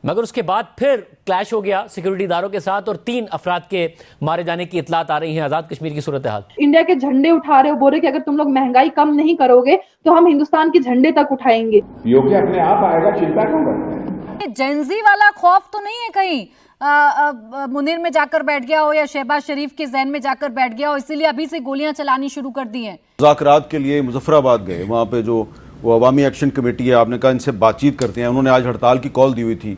मगर उसके बाद फिर क्लैश हो गया सिक्योरिटी इदारों के साथ और 3 अफराद के मारे जाने की इतलात आ रही हैं। आजाद कश्मीर की सूरत हाल, इंडिया के झंडे उठा रहे हो, बोल रहे कि अगर तुम लोग महंगाई कम नहीं करोगे तो हम हिंदुस्तान के झंडे तक उठाएंगे। पीओके अपने आप आएगा, चिंता क्यों करते हैं? जेंजी वाला खौफ तो नहीं है कहीं मुनीर में जाकर बैठ गया हो या शहबाज शरीफ के जहन में जाकर बैठ गया हो, इसीलिए अभी से गोलियां चलानी शुरू कर दी हैं? मुज़ाकरात के लिए मुजफ्फराबाद गए, वहाँ पे जो वो अवामी एक्शन कमेटी है, आपने कहा इनसे बातचीत करते हैं, उन्होंने आज हड़ताल की कॉल दी हुई थी,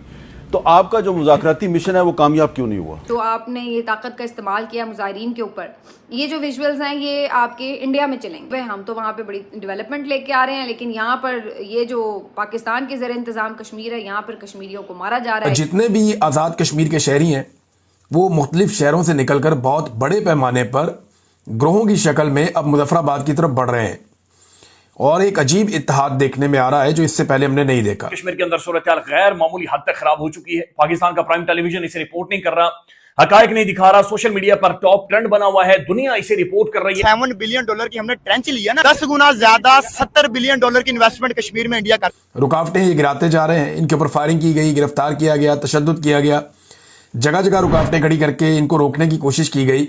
तो आपका जो मुज़ाकराती मिशन है वो कामयाब क्यों नहीं हुआ? तो आपने ये ताकत का इस्तेमाल किया मुजाहिरीन के ऊपर। ये जो विजुअल्स हैं ये आपके इंडिया में चलेंगे, हम तो वहाँ पे बड़ी डेवलपमेंट लेके आ रहे हैं, लेकिन यहाँ पर ये जो पाकिस्तान के ज़ेर इंतज़ाम कश्मीर है, यहाँ पर कश्मीरियों को मारा जा रहा है। जितने भी आज़ाद कश्मीर के शहरी हैं वो मुख्तलिफ शहरों से निकलकर बहुत बड़े पैमाने पर ग्रोहों की शक्ल में अब मुजफ्फराबाद की तरफ बढ़ रहे हैं और एक अजीब इत्तेहाद देखने में आ रहा है जो इससे पहले हमने नहीं देखा। कश्मीर के अंदर सूरत हाल गैर मामूली हद तक खराब हो चुकी है। पाकिस्तान का प्राइम टेलीविजन इसे रिपोर्ट नहीं कर रहा, हकायक नहीं दिखा रहा, सोशल मीडिया पर टॉप ट्रेंड बना हुआ है, दुनिया इसे रिपोर्ट कर रही है। $7 बिलियन की हमने ट्रेंच लिया ना, 10 गुना ज्यादा $70 बिलियन की इन्वेस्टमेंट कश्मीर में इंडिया का। रुकावटें ये गिराते जा रहे हैं, इनके ऊपर फायरिंग की गई, गिरफ्तार किया गया, तशद्दुद किया गया, जगह जगह रुकावटें खड़ी करके इनको रोकने की कोशिश की गई,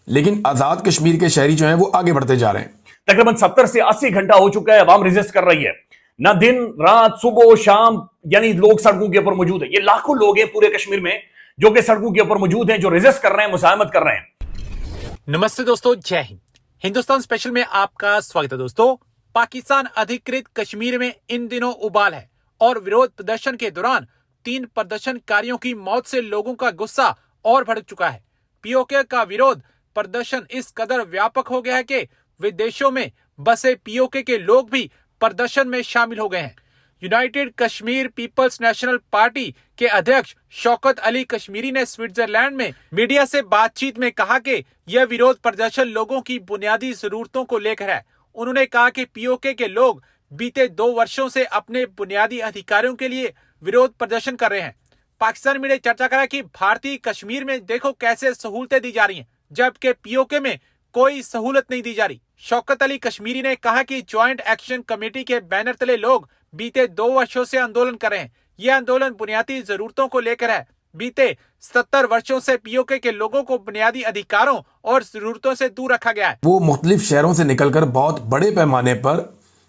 लेकिन आजाद कश्मीर के शहरी जो हैं वो आगे बढ़ते जा रहे हैं। तकरीबन 70 से 80 घंटा हो चुका है, अवाम रेजिस्ट कर रही है, ना दिन रात सुबह शाम, यानी लोग सड़कों के ऊपर मौजूद है। ये लाखों लोग हैं पूरे कश्मीर में जो कि सड़कों के ऊपर मौजूद हैं, जो रेजिस्ट कर रहे हैं, मुजाहमत कर रहे हैं। नमस्ते दोस्तों, जय हिंद। हिंदुस्तान स्पेशल में आपका स्वागत है। दोस्तों, पाकिस्तान अधिकृत कश्मीर में इन दिनों उबाल है और विरोध प्रदर्शन के दौरान 3 प्रदर्शनकारियों की मौत से लोगों का गुस्सा और भड़क चुका है। पीओके का विरोध प्रदर्शन इस कदर व्यापक हो गया है कि विदेशों में बसे पीओके के लोग भी प्रदर्शन में शामिल हो गए हैं। United Kashmir People's National Party के अध्यक्ष शौकत अली कश्मीरी ने स्विट्जरलैंड में मीडिया से बातचीत में कहा कि यह विरोध प्रदर्शन लोगों की बुनियादी जरूरतों को लेकर है। उन्होंने कहा कि पीओके के लोग बीते 2 वर्षों से अपने बुनियादी अधिकारों के लिए विरोध प्रदर्शन कर रहे हैं। पाकिस्तान मीडिया चर्चा करा कि भारतीय कश्मीर में देखो कैसे सहूलतें दी जा रही हैं, जबकि पीओके में कोई सहूलत नहीं दी जा रही। शौकत अली कश्मीरी ने कहा कि ज्वाइंट एक्शन कमेटी के बैनर तले लोग बीते 2 वर्षों से आंदोलन कर रहे हैं। यह आंदोलन बुनियादी जरूरतों को लेकर है। बीते 70 वर्षों से पीओके के लोगों को बुनियादी अधिकारों और जरूरतों से दूर रखा गया है। वो मुख्तलिफ शहरों से निकलकर बहुत बड़े पैमाने पर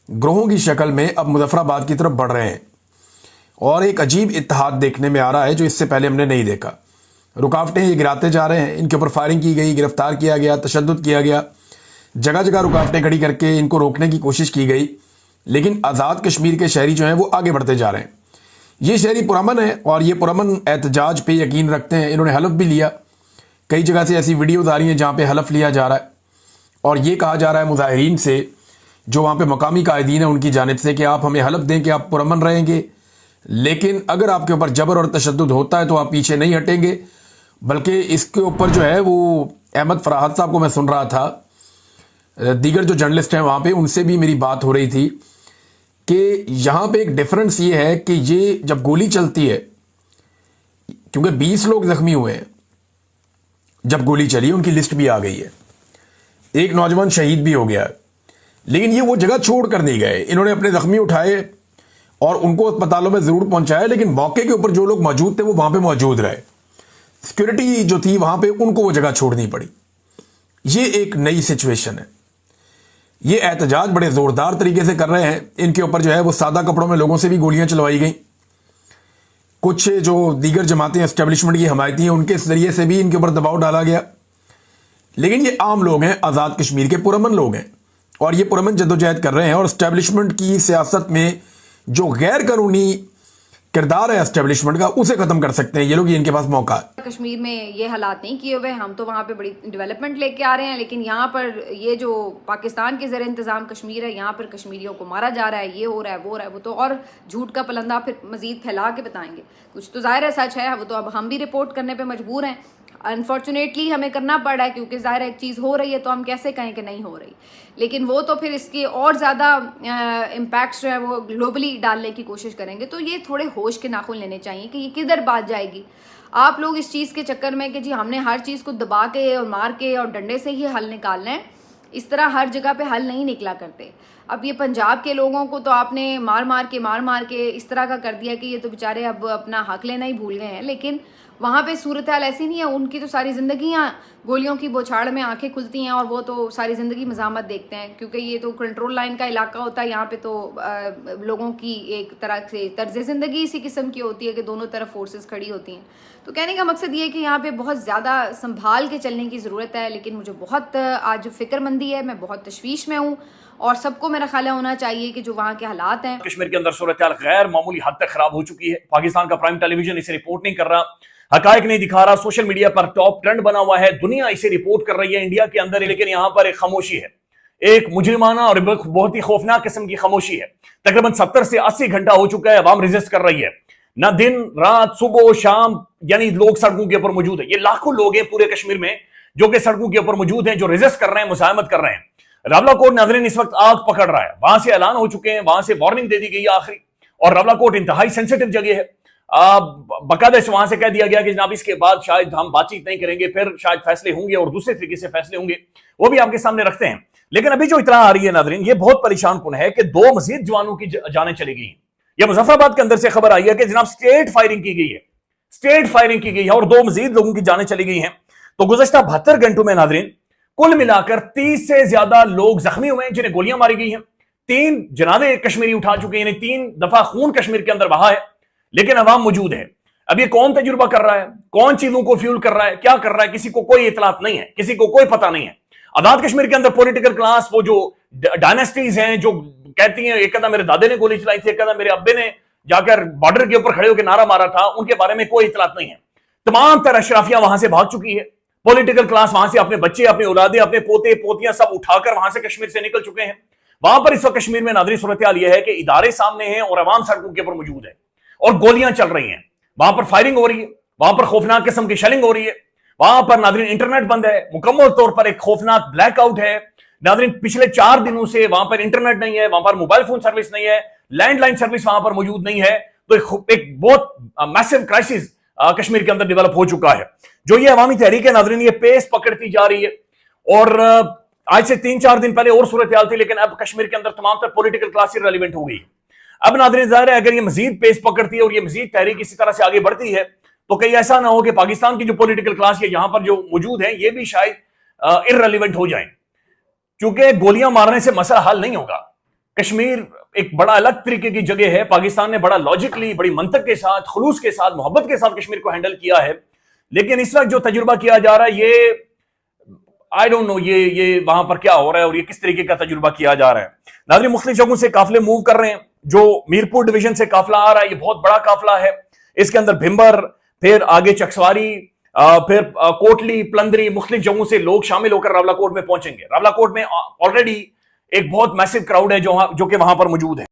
ग्रोहों की शक्ल में अब मुजफ्फराबाद की तरफ बढ़ रहे हैं और एक अजीब इत्तेहाद देखने में आ रहा है जो इससे पहले हमने नहीं देखा। रुकावटें ये गिराते जा रहे हैं, इनके ऊपर फायरिंग की गई, गिरफ्तार किया गया, तशद्दुद किया गया, जगह जगह रुकावटें खड़ी करके इनको रोकने की कोशिश की गई, लेकिन आज़ाद कश्मीर के शहरी जो हैं वो आगे बढ़ते जा रहे हैं। ये शहरी पुरअमन है और ये पुरअमन एहतजाज पे यकीन रखते हैं। इन्होंने हलफ भी लिया। कई जगह से ऐसी वीडियोज आ रही हैं जहाँ पे हलफ लिया जा रहा है और ये कहा जा रहा है मुजाहिरीन से, जो वहाँ पे मकामी कायदीन है उनकी जानिब से, कि आप हमें हलफ दें कि आप पुरअमन रहेंगे, लेकिन अगर आपके ऊपर जबर और तशद्दुद होता है तो आप पीछे नहीं हटेंगे। बल्कि इसके ऊपर जो है वो अहमद फराहत साहब को मैं सुन रहा था, दीगर जो जर्नलिस्ट हैं वहाँ पे उनसे भी मेरी बात हो रही थी कि यहाँ पे एक डिफरेंस ये है कि ये जब गोली चलती है, क्योंकि 20 लोग जख्मी हुए हैं जब गोली चली, उनकी लिस्ट भी आ गई है, एक नौजवान शहीद भी हो गया है, लेकिन ये वो जगह छोड़ कर नहीं गए। इन्होंने अपने जख्मी उठाए और उनको अस्पतालों में जरूर पहुंचाया, लेकिन मौके के ऊपर जो लोग मौजूद थे वो वहां पे मौजूद रहे। सिक्योरिटी जो थी वहां पे उनको वो जगह छोड़नी पड़ी। ये एक नई सिचुएशन है। ये एहतजाज बड़े जोरदार तरीके से कर रहे हैं। इनके ऊपर जो है वो सादा कपड़ों में लोगों से भी गोलियां चलवाई गई। कुछ जो दीगर जमातें एस्टेब्लिशमेंट की हमायती हैं उनके जरिए से भी इनके ऊपर दबाव डाला गया, लेकिन ये आम लोग हैं, आज़ाद कश्मीर के पुरअमन लोग हैं और ये पुरअमन जद्दोजहद कर रहे हैं और एस्टेब्लिशमेंट की सियासत में जो गैर कानूनी किरदार है एस्टेब्लिशमेंट का, उसे खत्म कर सकते हैं ये लोग। ये इनके पास मौका है। कश्मीर में ये हालात नहीं किए हुए, हम तो वहाँ पे बड़ी डेवलपमेंट लेके आ रहे हैं, लेकिन यहाँ पर ये जो पाकिस्तान के ज़ेर इंतज़ाम कश्मीर है, यहाँ पर कश्मीरियों को मारा जा रहा है, ये हो रहा है, वो हो रहा है, वो तो और झूठ का पलंदा फिर मजीद फैला के बताएंगे। कुछ तो ज़ाहिर है सच है, वो तो अब हम भी रिपोर्ट करने पर मजबूर हैं। अनफॉर्चुनेटली हमें करना पड़ रहा है क्योंकि ज़ाहिर एक चीज़ हो रही है तो हम कैसे कहें कि नहीं हो रही, लेकिन वो तो फिर इसके और ज़्यादा इम्पैक्ट्स जो है वो ग्लोबली डालने की कोशिश करेंगे। तो ये थोड़े होश के नाखून लेने चाहिए कि ये किधर बात जाएगी। आप लोग इस चीज़ के चक्कर में कि जी हमने हर चीज़ को दबा के और मार के और डंडे से ही हल निकालना है, इस तरह हर जगह पे हल नहीं निकला करते। अब ये पंजाब के लोगों को तो आपने मार मार के इस तरह का कर दिया कि ये तो बेचारे अब अपना हक लेना ही भूल गए हैं, लेकिन वहाँ पे सूरत हाल ऐसी नहीं है। उनकी तो सारी ज़िंदगियाँ गोलियों की बौछार में आंखें खुलती हैं और वो तो सारी ज़िंदगी मज़ामत देखते हैं, क्योंकि ये तो कंट्रोल लाइन का इलाका होता है। यहाँ पे तो लोगों की एक तरह से तर्ज ज़िंदगी इसी किस्म की होती है कि दोनों तरफ फोर्सेस खड़ी होती हैं। तो कहने का मकसद ये है कि यहाँ पे बहुत ज़्यादा संभाल के चलने की ज़रूरत है। लेकिन मुझे बहुत आज फ़िक्रमंदी है, मैं बहुत तशवीश में हूँ और सबको मेरा ख्याल होना चाहिए कि जो वहाँ के हालात हैं, कश्मीर के अंदर सूरत हाल गैर मामूली हद तक खराब हो चुकी है। पाकिस्तान का प्राइम टेलीविजन इसे रिपोर्ट नहीं कर रहा, हकायक नहीं दिखा रहा, सोशल मीडिया पर टॉप ट्रेंड बना हुआ है, दुनिया इसे रिपोर्ट कर रही है इंडिया के अंदर, लेकिन यहाँ पर एक खामोशी है, एक मुजरिमाना और बहुत ही खौफनाक किस्म की खामोशी है। तकरीबन 70 से 80 घंटा हो चुका है, अवाम रेजिस्ट कर रही है, ना दिन रात सुबह शाम, यानी लोग सड़कों के ऊपर मौजूद है। ये लाखों लोग हैं पूरे कश्मीर में जो कि सड़कों के ऊपर मौजूद हैं, जो रेजिस्ट कर रहे हैं, मुजाहमत कर रहे हैं। रावलाकोट नाज़रीन इस वक्त आग पकड़ रहा है, वहां से ऐलान हो चुके हैं, वहां से वार्निंग दे दी गई है आखिरी, और रावलाकोट इंतहाई सेंसिटिव जगह है। बकायदा से वहां से कह दिया गया कि जनाब इसके बाद शायद हम बातचीत नहीं करेंगे, फिर शायद फैसले होंगे और दूसरे तरीके से फैसले होंगे, वो भी आपके सामने रखते हैं। लेकिन अभी जो इतला आ रही है नाज़रीन, ये बहुत परेशान कुन है कि 2 मजीद जवानों की जानें चली गई हैं। यह मुजफ्फराबाद के अंदर से खबर आई है कि जनाब स्टेट फायरिंग की गई है, स्टेट फायरिंग की गई है और 2 मजीद लोगों की जानें चली गई हैं। तो गुज़श्ता 72 घंटों में नाज़रीन कुल मिलाकर 30 से ज्यादा लोग जख्मी हुए हैं जिन्हें गोलियां मारी गई हैं। 3 जनाजे कश्मीरी उठा चुके हैं, यानी 3 दफा खून कश्मीर के अंदर बहा है, लेकिन अवाम मौजूद है। अब ये कौन तजुर्बा कर रहा है, कौन चीजों को फ्यूल कर रहा है, क्या कर रहा है, किसी को कोई इतलात नहीं है, किसी को कोई पता नहीं है। आजाद कश्मीर के अंदर पॉलिटिकल क्लास, वो जो डायनेस्टीज हैं जो कहती हैं एक कहता मेरे दादे ने गोली चलाई थी, एक कहता मेरे अब्बे ने जाकर बॉर्डर के ऊपर खड़े होकर नारा मारा था, उनके बारे में कोई इतलात नहीं है। तमाम तरह अशराफियां वहां से भाग चुकी है, पॉलिटिकल क्लास वहां से अपने बच्चे, अपने औलादे, अपने पोते पोतियां सब उठाकर वहां से कश्मीर से निकल चुके हैं। वहां पर इस वक्त कश्मीर में नाज़रीन सूरत हाल यह है कि इदारे सामने हैं और अवाम सड़कों के ऊपर मौजूद है और गोलियां चल रही हैं, वहां पर फायरिंग हो रही है, वहां पर खौफनाक किस्म की शेलिंग हो रही है, वहां पर नाज़रीन इंटरनेट बंद है, मुकम्मल तौर पर एक खौफनाक ब्लैकआउट है। नाज़रीन पिछले 4 दिनों से वहां पर इंटरनेट नहीं है, वहां पर मोबाइल फोन सर्विस नहीं है, लैंडलाइन सर्विस वहां पर मौजूद नहीं है। तो एक बहुत मैसिव क्राइसिस कश्मीर के अंदर डेवलप हो चुका है। जो ये अवामी तहरीक है नाज़रीन, ये पेस पकड़ती जा रही है और आज से 3-4 दिन पहले और सूरत हाल थी, लेकिन अब कश्मीर के अंदर तमाम तर पॉलिटिकल क्लास रेलिवेंट हो गई। अब नाज़रीन ज़ाहिर है अगर ये मजीद पेस पकड़ती है और ये मजीद तहरीक इसी तरह से आगे बढ़ती है तो कहीं ऐसा ना हो कि पाकिस्तान की जो पॉलिटिकल क्लास है यहां पर जो मौजूद है ये भी शायद इररेलेवेंट हो जाए, क्योंकि गोलियां मारने से मसला हल नहीं होगा। कश्मीर एक बड़ा अलग तरीके की जगह है, पाकिस्तान ने बड़ा लॉजिकली, बड़ी मंतक के साथ, खुलूस के साथ, मोहब्बत के साथ कश्मीर को हैंडल किया है, लेकिन इस वक्त जो तजुर्बा किया जा रहा है ये आई डोंट नो ये वहां पर क्या हो रहा है और ये किस तरीके का तजुर्बा किया जा रहा है। नाज़रीन मुख्तलिफ जगहों से काफिले मूव कर रहे हैं, जो मीरपुर डिवीजन से काफिला आ रहा है, ये बहुत बड़ा काफिला है, इसके अंदर भिंबर, फिर आगे चकसवारी, फिर कोटली, प्लंदरी, मुख्तलिफ जगहों से लोग शामिल होकर रावलाकोट में पहुंचेंगे। रावलाकोट में ऑलरेडी एक बहुत मैसिव क्राउड है जो कि वहां पर मौजूद है।